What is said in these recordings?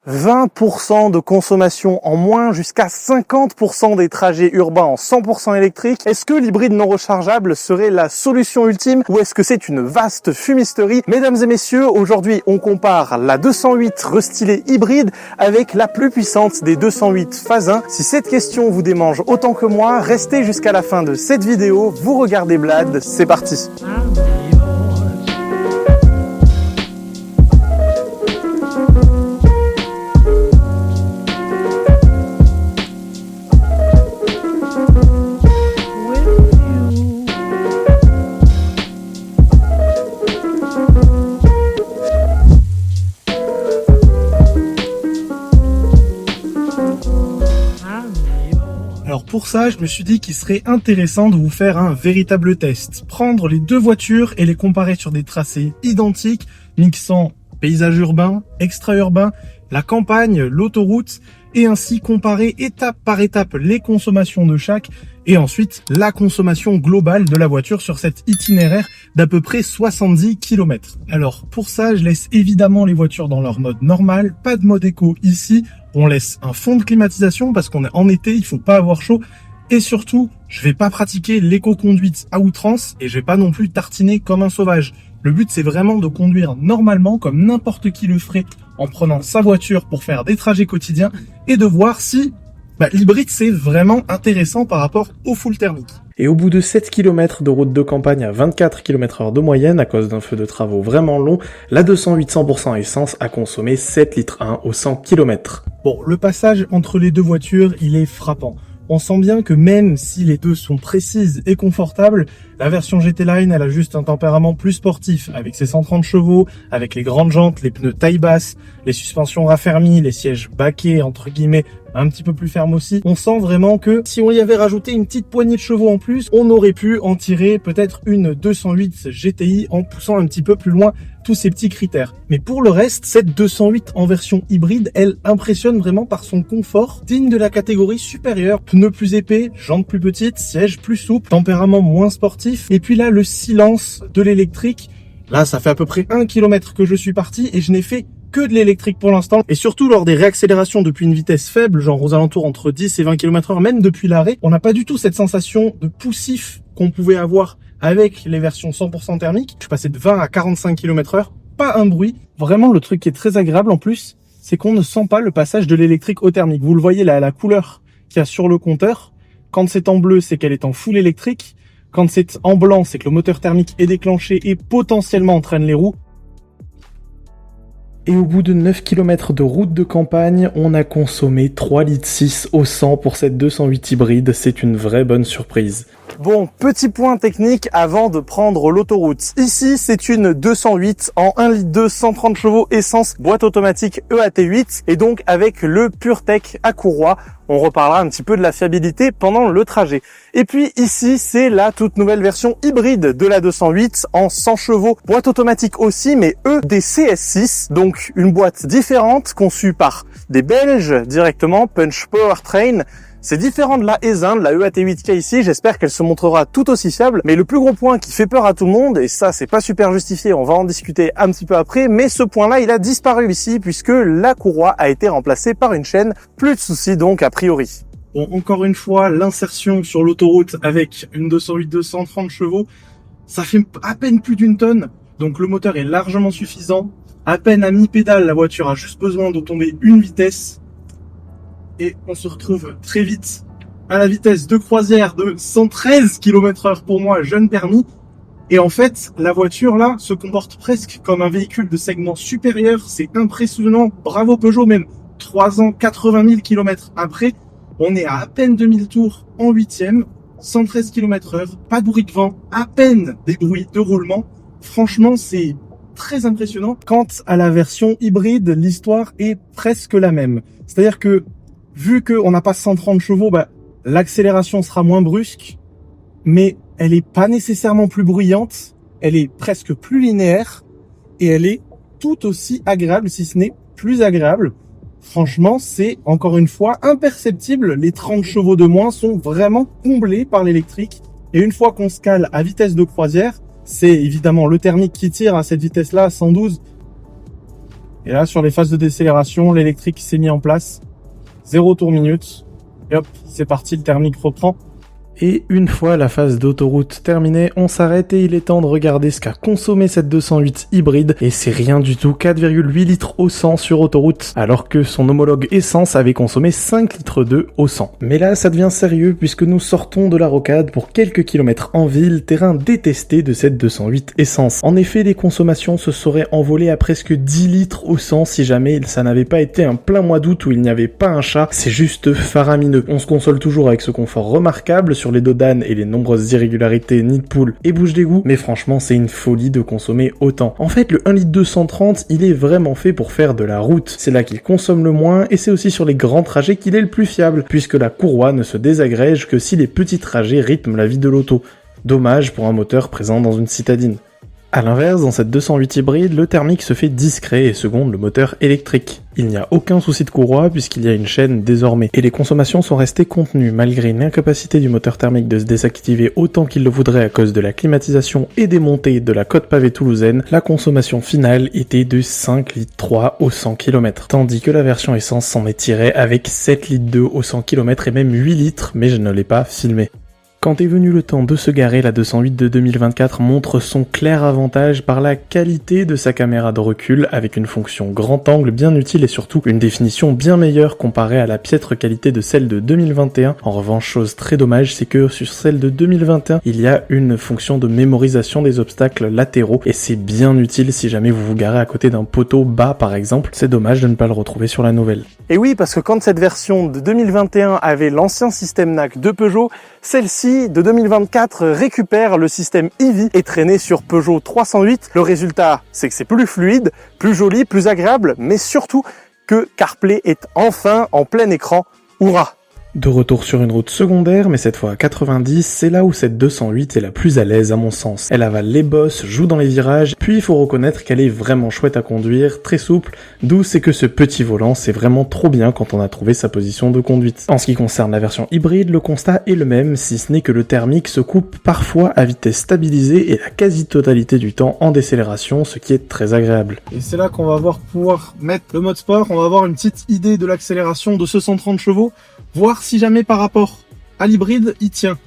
20% de consommation en moins, jusqu'à 50% des trajets urbains en 100% électrique. Est-ce que l'hybride non rechargeable serait la solution ultime ou est-ce que c'est une vaste fumisterie? Mesdames et messieurs, aujourd'hui on compare la 208 restylée hybride avec la plus puissante des 208 phase 1. Si cette question vous démange autant que moi, restez jusqu'à la fin de cette vidéo. Vous regardez Blad, c'est parti. Alors pour ça, je me suis dit qu'il serait intéressant de vous faire un véritable test. Prendre les deux voitures et les comparer sur des tracés identiques, mixant paysage urbain, extra-urbain, la campagne, l'autoroute, et ainsi comparer étape par étape les consommations de chaque, et ensuite la consommation globale de la voiture sur cet itinéraire d'à peu près 70 km. Alors pour ça, je laisse évidemment les voitures dans leur mode normal, pas de mode éco ici. On laisse un fond de climatisation parce qu'on est en été, il faut pas avoir chaud. Et surtout, je vais pas pratiquer l'éco-conduite à outrance et je vais pas non plus tartiner comme un sauvage. Le but, c'est vraiment de conduire normalement comme n'importe qui le ferait en prenant sa voiture pour faire des trajets quotidiens et de voir si l'hybride, c'est vraiment intéressant par rapport au full thermique. Et au bout de 7 km de route de campagne à 24 km/h de moyenne, à cause d'un feu de travaux vraiment long, la 208 100% essence a consommé 7,1 litres au 100 km. Bon, le passage entre les deux voitures, il est frappant. On sent bien que même si les deux sont précises et confortables, la version GT Line, elle a juste un tempérament plus sportif, avec ses 130 chevaux, avec les grandes jantes, les pneus taille basse, les suspensions raffermies, les sièges baquets, entre guillemets, un petit peu plus fermes aussi. On sent vraiment que si on y avait rajouté une petite poignée de chevaux en plus, on aurait pu en tirer peut-être une 208 GTI en poussant un petit peu plus loin tous ces petits critères. Mais pour le reste, cette 208 en version hybride, elle impressionne vraiment par son confort, digne de la catégorie supérieure. Pneus plus épais, jantes plus petites, sièges plus souples, tempérament moins sportif. Et puis là, le silence de l'électrique. Là, ça fait à peu près 1 km que je suis parti et je n'ai fait que de l'électrique pour l'instant. Et surtout lors des réaccélérations depuis une vitesse faible, genre aux alentours entre 10 et 20 km/h, même depuis l'arrêt, on n'a pas du tout cette sensation de poussif qu'on pouvait avoir avec les versions 100% thermiques. Je suis passé de 20 à 45 km/h, pas un bruit. Vraiment, le truc qui est très agréable en plus, c'est qu'on ne sent pas le passage de l'électrique au thermique. Vous le voyez là, la couleur qu'il y a sur le compteur. Quand c'est en bleu, c'est qu'elle est en full électrique. Quand c'est en blanc, c'est que le moteur thermique est déclenché et potentiellement entraîne les roues. Et au bout de 9 km de route de campagne, on a consommé 3,6 litres au 100 pour cette 208 hybride. C'est une vraie bonne surprise. Bon, petit point technique avant de prendre l'autoroute. Ici, c'est une 208 en 1,2 litre 130 chevaux essence, boîte automatique EAT8 et donc avec le PureTech à courroie. On reparlera un petit peu de la fiabilité pendant le trajet. Et puis ici, c'est la toute nouvelle version hybride de la 208 en 100 chevaux. Boîte automatique aussi, mais EDCS6. Donc une boîte différente conçue par des Belges directement, Punch Powertrain. C'est différent de la E1, de la EAT8K ici, j'espère qu'elle se montrera tout aussi fiable, mais le plus gros point qui fait peur à tout le monde, et ça c'est pas super justifié, on va en discuter un petit peu après, mais ce point-là il a disparu ici puisque la courroie a été remplacée par une chaîne, plus de soucis donc a priori. Bon, encore une fois, l'insertion sur l'autoroute avec une 208 230 chevaux, ça fait à peine plus d'une tonne, donc le moteur est largement suffisant, à peine à mi-pédale, la voiture a juste besoin de tomber une vitesse, et on se retrouve très vite à la vitesse de croisière de 113 km/h pour moi, jeune permis. Et en fait, la voiture là se comporte presque comme un véhicule de segment supérieur. C'est impressionnant. Bravo Peugeot, même 3 ans, 80 000 km après, on est à peine 2000 tours en 8e, 113 km/h, pas de bruit de vent, à peine des bruits de roulement. Franchement, c'est très impressionnant. Quant à la version hybride, l'histoire est presque la même. C'est-à-dire que vu qu'on n'a pas 130 chevaux, l'accélération sera moins brusque, mais elle est pas nécessairement plus bruyante, elle est presque plus linéaire, et elle est tout aussi agréable, si ce n'est plus agréable. Franchement, c'est encore une fois imperceptible, les 30 chevaux de moins sont vraiment comblés par l'électrique, et une fois qu'on se cale à vitesse de croisière, c'est évidemment le thermique qui tire à cette vitesse-là, 112, Et là, sur les phases de décélération, l'électrique s'est mis en place. 0 tour minute. Et hop, c'est parti, le thermique reprend. Et une fois la phase d'autoroute terminée, on s'arrête et il est temps de regarder ce qu'a consommé cette 208 hybride. Et c'est rien du tout, 4,8 litres au 100 sur autoroute, alors que son homologue essence avait consommé 5 litres 2 au 100. Mais là, ça devient sérieux puisque nous sortons de la rocade pour quelques kilomètres en ville, terrain détesté de cette 208 essence. En effet, les consommations se seraient envolées à presque 10 litres au 100 si jamais ça n'avait pas été un plein mois d'août où il n'y avait pas un chat. C'est juste faramineux. On se console toujours avec ce confort remarquable sur les dodanes et les nombreuses irrégularités nid de poule et bouche d'égout, mais franchement c'est une folie de consommer autant. En fait le 1 litre 230 il est vraiment fait pour faire de la route, c'est là qu'il consomme le moins et c'est aussi sur les grands trajets qu'il est le plus fiable, puisque la courroie ne se désagrège que si les petits trajets rythment la vie de l'auto. Dommage pour un moteur présent dans une citadine. A l'inverse, dans cette 208 hybride, le thermique se fait discret et seconde le moteur électrique. Il n'y a aucun souci de courroie puisqu'il y a une chaîne désormais. Et les consommations sont restées contenues malgré une incapacité du moteur thermique de se désactiver autant qu'il le voudrait à cause de la climatisation et des montées de la côte pavée toulousaine. La consommation finale était de 5 litres 3 au 100 km. Tandis que la version essence s'en est tirée avec 7 litres 2 au 100 km et même 8 litres, mais je ne l'ai pas filmé. Quand est venu le temps de se garer, la 208 de 2024 montre son clair avantage par la qualité de sa caméra de recul avec une fonction grand angle bien utile et surtout une définition bien meilleure comparée à la piètre qualité de celle de 2021. En revanche, chose très dommage, c'est que sur celle de 2021, il y a une fonction de mémorisation des obstacles latéraux et c'est bien utile si jamais vous vous garez à côté d'un poteau bas par exemple. C'est dommage de ne pas le retrouver sur la nouvelle. Et oui, parce que quand cette version de 2021 avait l'ancien système NAC de Peugeot, celle-ci de 2024 récupère le système EV et traîné sur Peugeot 308. Le résultat, c'est que c'est plus fluide, plus joli, plus agréable, mais surtout que CarPlay est enfin en plein écran. Hurrah! De retour sur une route secondaire, mais cette fois à 90, c'est là où cette 208 est la plus à l'aise à mon sens. Elle avale les bosses, joue dans les virages, puis il faut reconnaître qu'elle est vraiment chouette à conduire, très souple, d'où c'est que ce petit volant, c'est vraiment trop bien quand on a trouvé sa position de conduite. En ce qui concerne la version hybride, le constat est le même, si ce n'est que le thermique se coupe parfois à vitesse stabilisée et la quasi-totalité du temps en décélération, ce qui est très agréable. Et c'est là qu'on va pouvoir mettre le mode sport, on va avoir une petite idée de l'accélération de ce 130 chevaux, voir si jamais par rapport à l'hybride, il tient.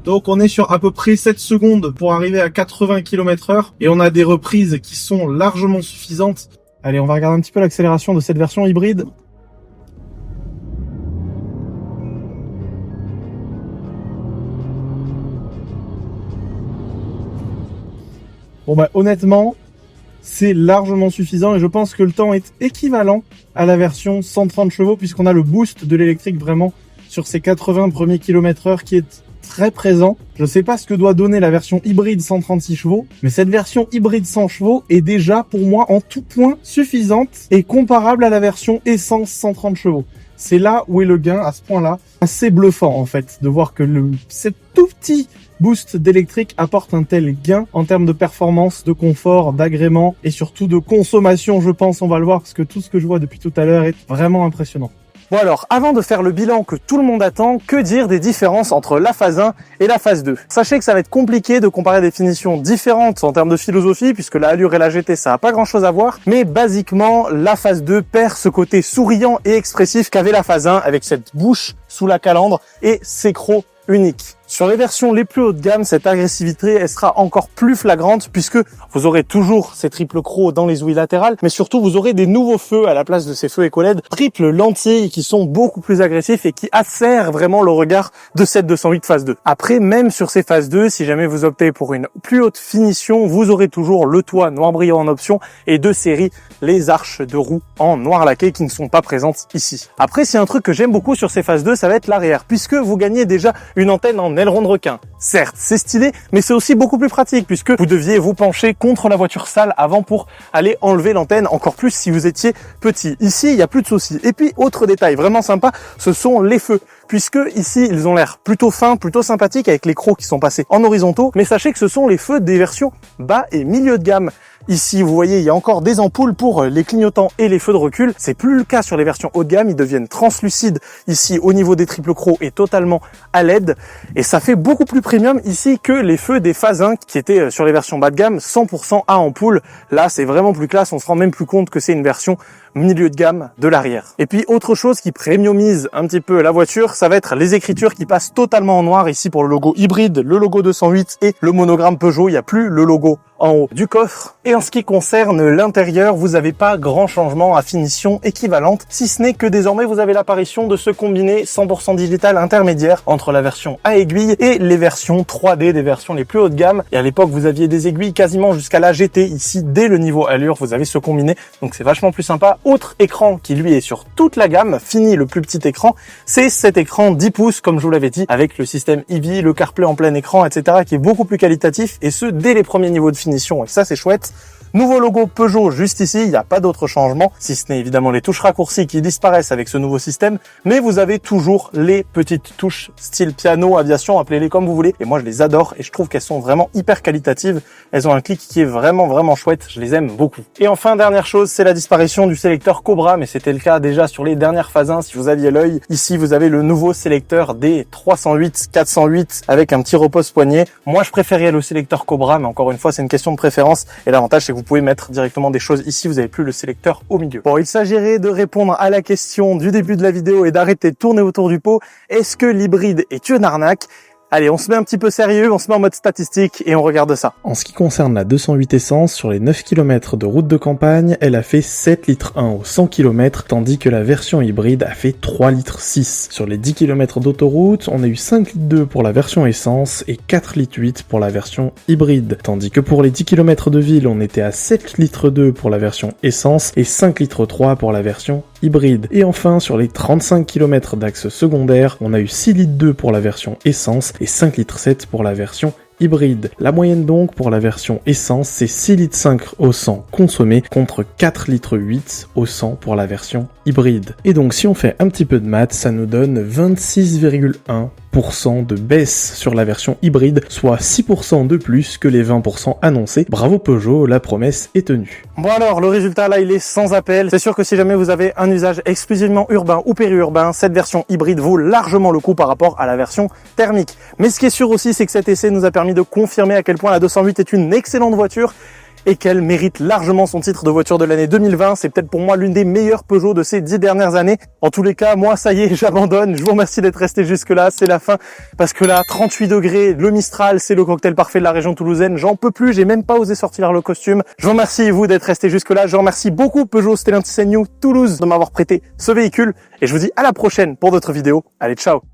Donc on est sur à peu près 7 secondes pour arriver à 80 km/h et on a des reprises qui sont largement suffisantes. Allez, on va regarder un petit peu l'accélération de cette version hybride. Bon bah honnêtement, c'est largement suffisant et je pense que le temps est équivalent à la version 130 chevaux puisqu'on a le boost de l'électrique vraiment sur ces 80 premiers km/h qui est très présent. Je ne sais pas ce que doit donner la version hybride 136 chevaux, mais cette version hybride 100 chevaux est déjà pour moi en tout point suffisante et comparable à la version essence 130 chevaux. C'est là où est le gain à ce point-là. Assez bluffant en fait de voir que cet tout petit boost d'électrique apporte un tel gain en termes de performance, de confort, d'agrément et surtout de consommation, je pense, on va le voir parce que tout ce que je vois depuis tout à l'heure est vraiment impressionnant. Bon alors, avant de faire le bilan que tout le monde attend, que dire des différences entre la phase 1 et la phase 2? Sachez que ça va être compliqué de comparer des finitions différentes en termes de philosophie, puisque la Allure et la GT, ça n'a pas grand chose à voir, mais basiquement, la phase 2 perd ce côté souriant et expressif qu'avait la phase 1 avec cette bouche sous la calandre et ses crocs uniques. Sur les versions les plus haut de gamme, cette agressivité elle sera encore plus flagrante puisque vous aurez toujours ces triples crocs dans les ouïes latérales, mais surtout vous aurez des nouveaux feux à la place de ces feux éco-LED, triples lentilles qui sont beaucoup plus agressifs et qui acèrent vraiment le regard de cette 208 phase 2. Après, même sur ces phases 2, si jamais vous optez pour une plus haute finition, vous aurez toujours le toit noir brillant en option et de série les arches de roue en noir laqué qui ne sont pas présentes ici. Après, c'est un truc que j'aime beaucoup sur ces phases 2, ça va être l'arrière, puisque vous gagnez déjà une antenne en aileron de requin. Certes, c'est stylé, mais c'est aussi beaucoup plus pratique puisque vous deviez vous pencher contre la voiture sale avant pour aller enlever l'antenne, encore plus si vous étiez petit. Ici, il n'y a plus de soucis. Et puis, autre détail vraiment sympa, ce sont les feux. puisque ici, ils ont l'air plutôt fins, plutôt sympathiques avec les crocs qui sont passés en horizontaux, mais sachez que ce sont les feux des versions bas et milieu de gamme. Ici, vous voyez, il y a encore des ampoules pour les clignotants et les feux de recul. C'est plus le cas sur les versions haut de gamme. Ils deviennent translucides ici au niveau des triples crocs et totalement à LED. Et ça fait beaucoup plus premium ici que les feux des phases 1 qui étaient sur les versions bas de gamme 100% à ampoule. Là, c'est vraiment plus classe. On se rend même plus compte que c'est une version milieu de gamme de l'arrière. Et puis, autre chose qui premiumise un petit peu la voiture, ça va être les écritures qui passent totalement en noir ici pour le logo hybride, le logo 208 et le monogramme Peugeot. Il n'y a plus le logo en haut du coffre. Et en ce qui concerne l'intérieur, vous n'avez pas grand changement à finition équivalente, si ce n'est que désormais vous avez l'apparition de ce combiné 100% digital intermédiaire entre la version à aiguille et les versions 3D des versions les plus haut de gamme. Et à l'époque, vous aviez des aiguilles quasiment jusqu'à la GT. Ici, dès le niveau allure, vous avez ce combiné. Donc c'est vachement plus sympa. Autre écran qui lui est sur toute la gamme, fini le plus petit écran, c'est cet écran 10 pouces, comme je vous l'avais dit, avec le système EV, le CarPlay en plein écran, etc., qui est beaucoup plus qualitatif, et ce, dès les premiers niveaux de finition. Et ça, c'est chouette. Nouveau logo Peugeot juste ici, il n'y a pas d'autre changement, si ce n'est évidemment les touches raccourcies qui disparaissent avec ce nouveau système, mais vous avez toujours les petites touches style piano, aviation, appelez-les comme vous voulez, et moi je les adore et je trouve qu'elles sont vraiment hyper qualitatives, elles ont un clic qui est vraiment chouette, je les aime beaucoup. Et enfin, dernière chose, c'est la disparition du sélecteur Cobra, mais c'était le cas déjà sur les dernières phases 1, si vous aviez l'œil, ici vous avez le nouveau sélecteur des 308, 408 avec un petit repose-poignet. Moi je préférais le sélecteur Cobra, mais encore une fois c'est une question de préférence, et l'avantage c'est que vous pouvez mettre directement des choses ici, vous n'avez plus le sélecteur au milieu. Bon, il s'agirait de répondre à la question du début de la vidéo et d'arrêter de tourner autour du pot. Est-ce que l'hybride est une arnaque ? Allez, on se met un petit peu sérieux, on se met en mode statistique et on regarde ça. En ce qui concerne la 208 essence, sur les 9 km de route de campagne, elle a fait 7 litres 1 au 100 km, tandis que la version hybride a fait 3 litres 6. Sur les 10 km d'autoroute, on a eu 5 litres 2 pour la version essence et 4 litres 8 pour la version hybride. Tandis que pour les 10 km de ville, on était à 7 litres 2 pour la version essence et 5 litres 3 pour la version hybride. Et enfin, sur les 35 km d'axe secondaire, on a eu 6 litres 2 pour la version essence et 5 litres 7 pour la version hybride. La moyenne donc pour la version essence, c'est 6 litres 5 au 100 consommé contre 4 litres 8 au 100 pour la version hybride. Et donc si on fait un petit peu de maths, ça nous donne 26,1% de baisse sur la version hybride, soit 6% de plus que les 20% annoncés. Bravo Peugeot, la promesse est tenue. Bon alors, le résultat là, il est sans appel. C'est sûr que si jamais vous avez un usage exclusivement urbain ou périurbain, cette version hybride vaut largement le coup par rapport à la version thermique. Mais ce qui est sûr aussi, c'est que cet essai nous a permis de confirmer à quel point la 208 est une excellente voiture et qu'elle mérite largement son titre de voiture de l'année 2020. C'est peut-être pour moi l'une des meilleures Peugeot de ces 10 dernières années. En tous les cas, moi, ça y est, j'abandonne. Je vous remercie d'être resté jusque-là. C'est la fin. Parce que là, 38 degrés, le Mistral, c'est le cocktail parfait de la région toulousaine. J'en peux plus. J'ai même pas osé sortir le costume. Je vous remercie, vous, d'être resté jusque-là. Je remercie beaucoup Peugeot Stellantis New Toulouse de m'avoir prêté ce véhicule. Et je vous dis à la prochaine pour d'autres vidéos. Allez, ciao!